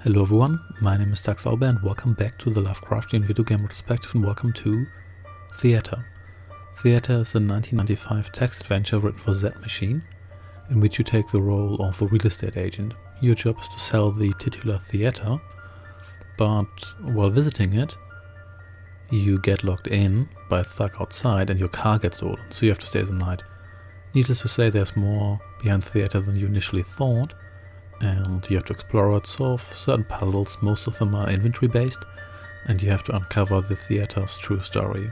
Hello everyone, my name is Alba and welcome back to the Lovecraftian Video Game Retrospective and welcome to Theater. Theater is a 1995 text adventure written for Z Machine, in which you take the role of a real estate agent. Your job is to sell the titular theater, but while visiting it, you get locked in by a thug outside and your car gets stolen, so you have to stay the night. Needless to say, there's more behind theater than you initially thought, and you have to explore it, solve certain puzzles. Most of them are inventory based, and you have to uncover the theater's true story.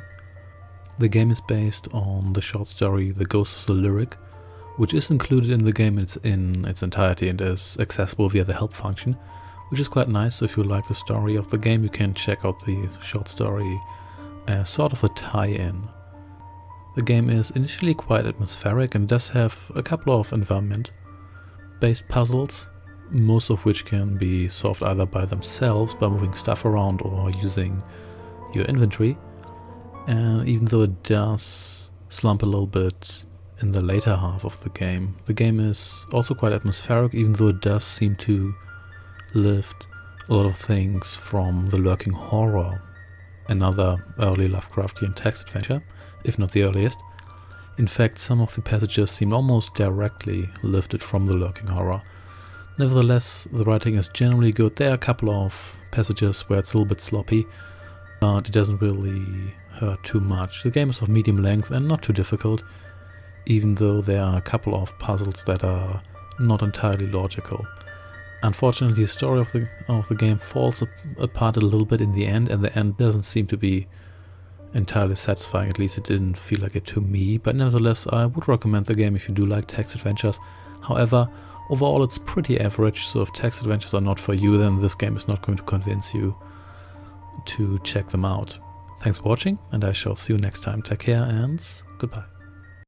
The game is based on the short story The Ghost of the Lyric, which is included in the game in its entirety and is accessible via the help function, which is quite nice. So if you like the story of the game, you can check out the short story as sort of a tie-in. The game is initially quite atmospheric and does have a couple of environment-based puzzles, most of which can be solved either by themselves, by moving stuff around, or using your inventory. And even though it does slump a little bit in the later half of the game is also quite atmospheric, even though it does seem to lift a lot of things from The Lurking Horror, another early Lovecraftian text adventure, if not the earliest. In fact, some of the passages seem almost directly lifted from The Lurking Horror. Nevertheless, the writing is generally good. There are a couple of passages where it's a little bit sloppy, but it doesn't really hurt too much. The game is of medium length and not too difficult, even though there are a couple of puzzles that are not entirely logical. Unfortunately, the story of the game falls apart a little bit in the end, and the end doesn't seem to be entirely satisfying. At least it didn't feel like it to me, but nevertheless I would recommend the game if you do like text adventures. However, overall it's pretty average, so if text adventures are not for you, then this game is not going to convince you to check them out. Thanks for watching, and I shall see you next time. Take care and goodbye.